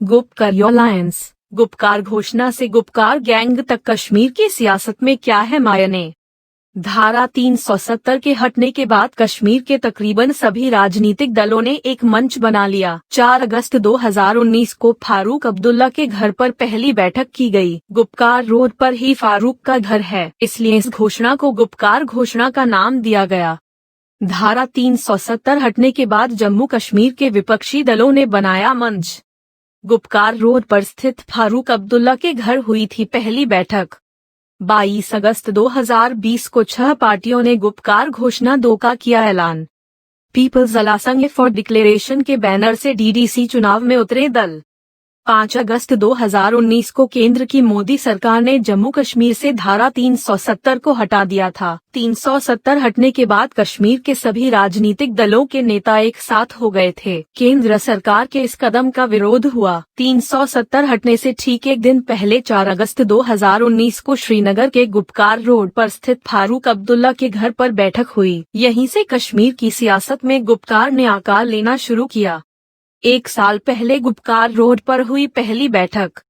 Gupkar alliance, Gupkar घोषणा से Gupkar gang तक कश्मीर की सियासत में क्या है मायने। धारा 370 के हटने के बाद कश्मीर के तकरीबन सभी राजनीतिक दलों ने एक मंच बना लिया। 4 अगस्त 2019 को फारूक अब्दुल्ला के घर पर पहली बैठक की गई। गुपकार रोड पर ही फारूक का घर है, इसलिए इस घोषणा को गुपकार घोषणा का नाम दिया गया। धारा 370 हटने के बाद जम्मू कश्मीर के विपक्षी दलों ने बनाया मंच। गुपकार रोड पर स्थित फारूक अब्दुल्ला के घर हुई थी पहली बैठक। 22 अगस्त 2020 को 6 पार्टियों ने गुपकार घोषणा 2 का किया ऐलान। पीपल्स अलायंस फॉर डिक्लेरेशन के बैनर से डीडीसी चुनाव में उतरे दल। 5 अगस्त 2019 को केंद्र की मोदी सरकार ने जम्मू कश्मीर से धारा 370 को हटा दिया था। 370 हटने के बाद कश्मीर के सभी राजनीतिक दलों के नेता एक साथ हो गए थे। केंद्र सरकार के इस कदम का विरोध हुआ। 370 हटने से ठीक एक दिन पहले 4 अगस्त 2019 को श्रीनगर के गुपकार रोड पर स्थित फारूक अब्दुल्ला के घर पर बैठक हुई। यहीं से कश्मीर की सियासत में गुपकार ने आकार लेना शुरू किया। 1 साल पहले गुपकार रोड पर हुई पहली बैठक।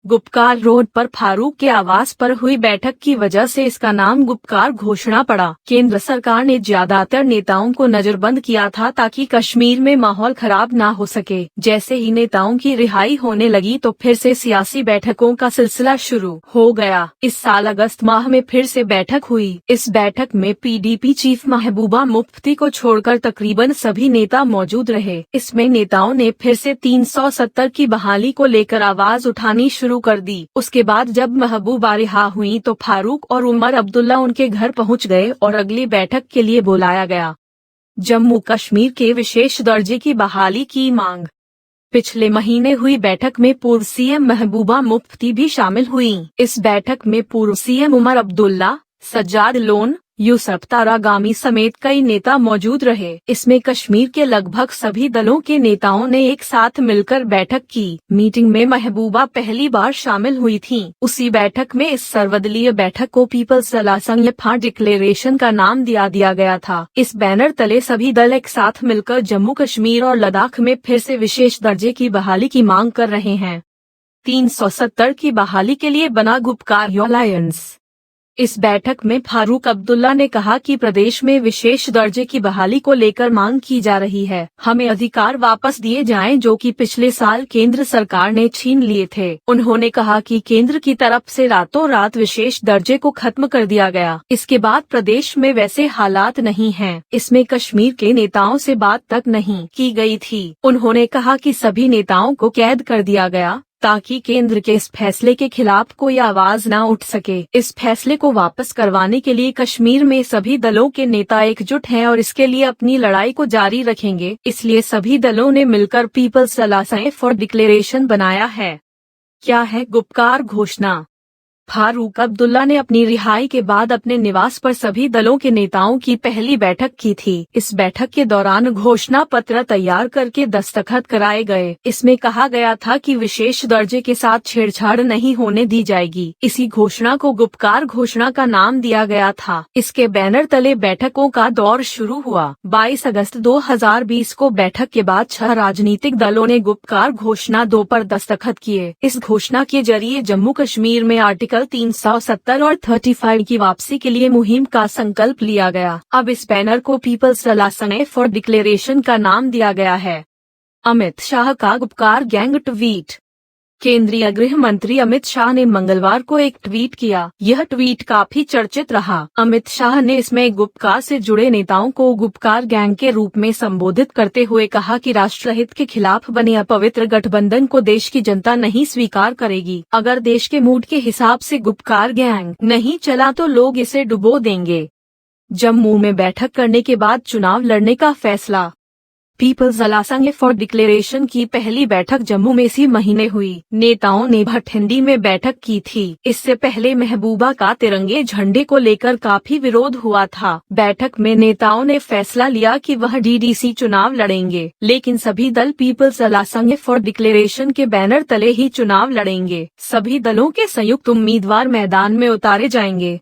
गुपकार रोड पर फारूक के आवास पर हुई बैठक की वजह से इसका नाम गुपकार घोषणा पड़ा। केंद्र सरकार ने ज्यादातर नेताओं को नजरबंद किया था ताकि कश्मीर में माहौल खराब ना हो सके। जैसे ही नेताओं की रिहाई होने लगी तो फिर से सियासी बैठकों का सिलसिला शुरू हो गया। इस साल अगस्त माह में फिर से बैठक हुई। इस बैठक में पीडीपी चीफ महबूबा मुफ्ती को छोड़कर तकरीबन सभी नेता मौजूद रहे। इसमें नेताओं ने फिर से 370 की बहाली को लेकर आवाज उठानी शुरू कर दी। उसके बाद जब महबूबा रिहा हुई तो फारूक और उमर अब्दुल्ला उनके घर पहुंच गए और अगली बैठक के लिए बुलाया गया। जम्मू कश्मीर के विशेष दर्जे की बहाली की मांग। पिछले महीने हुई बैठक में पूर्व सीएम महबूबा मुफ्ती भी शामिल हुई। इस बैठक में पूर्व सीएम उमर अब्दुल्ला, सज्जाद लोन, यूसुफ तारागामी समेत कई नेता मौजूद रहे। इसमें कश्मीर के लगभग सभी दलों के नेताओं ने एक साथ मिलकर बैठक की। मीटिंग में महबूबा पहली बार शामिल हुई थीं। उसी बैठक में इस सर्वदलीय बैठक को पीपल्स अलायंस फॉर डिक्लेरेशन का नाम दिया गया था। इस बैनर तले सभी दल एक साथ मिलकर जम्मू कश्मीर और लद्दाख में फिर से विशेष दर्जे की बहाली की मांग कर रहे हैं। 370 की बहाली के लिए बना गुपकार अलायंस। इस बैठक में फारूक अब्दुल्ला ने कहा कि प्रदेश में विशेष दर्जे की बहाली को लेकर मांग की जा रही है। हमें अधिकार वापस दिए जाएं जो कि पिछले साल केंद्र सरकार ने छीन लिए थे। उन्होंने कहा कि केंद्र की तरफ से रातों रात विशेष दर्जे को खत्म कर दिया गया। इसके बाद प्रदेश में वैसे हालात नहीं हैं। इसमें कश्मीर के नेताओं से बात तक नहीं की गई थी। उन्होंने कहा कि सभी नेताओं को कैद कर दिया गया ताकि केंद्र के इस फैसले के खिलाफ कोई आवाज न उठ सके। इस फैसले को वापस करवाने के लिए कश्मीर में सभी दलों के नेता एकजुट हैं और इसके लिए अपनी लड़ाई को जारी रखेंगे। इसलिए सभी दलों ने मिलकर पीपल्स अलायंस फॉर डिक्लेरेशन बनाया है। क्या है गुपकार घोषणा? फारूक अब्दुल्ला ने अपनी रिहाई के बाद अपने निवास पर सभी दलों के नेताओं की पहली बैठक की थी। इस बैठक के दौरान घोषणा पत्र तैयार करके दस्तखत कराए गए। इसमें कहा गया था कि विशेष दर्जे के साथ छेड़छाड़ नहीं होने दी जाएगी। इसी घोषणा को गुपकार घोषणा का नाम दिया गया था। इसके बैनर तले बैठकों का दौर शुरू हुआ। 22 अगस्त 2020 को बैठक के बाद 6 राजनीतिक दलों ने गुपकार घोषणा 2 पर दस्तखत किए। इस घोषणा के जरिए जम्मू कश्मीर में आर्टिकल 370 और 35 की वापसी के लिए मुहिम का संकल्प लिया गया। अब इस बैनर को पीपल्स अलायंस फॉर डिक्लेरेशन का नाम दिया गया है। अमित शाह का गुपकार गैंग ट्वीट। केंद्रीय गृह मंत्री अमित शाह ने मंगलवार को एक ट्वीट किया। यह ट्वीट काफी चर्चित रहा। अमित शाह ने इसमें गुपकार से जुड़े नेताओं को गुपकार गैंग के रूप में संबोधित करते हुए कहा कि राष्ट्रहित के खिलाफ बने अपवित्र गठबंधन को देश की जनता नहीं स्वीकार करेगी। अगर देश के मूड के हिसाब से गुपकार गैंग नहीं चला तो लोग इसे डुबो देंगे। जम्मू में बैठक करने के बाद चुनाव लड़ने का फैसला। पीपल्स अलायंस फॉर डिक्लेरेशन की पहली बैठक जम्मू में इसी महीने हुई। नेताओं ने भटिंडी में बैठक की थी। इससे पहले महबूबा का तिरंगे झंडे को लेकर काफी विरोध हुआ था। बैठक में नेताओं ने फैसला लिया कि वह डीडीसी चुनाव लड़ेंगे, लेकिन सभी दल पीपल्स अलायंस फॉर डिक्लेरेशन के बैनर तले ही चुनाव लड़ेंगे। सभी दलों के संयुक्त उम्मीदवार मैदान में उतारे जाएंगे।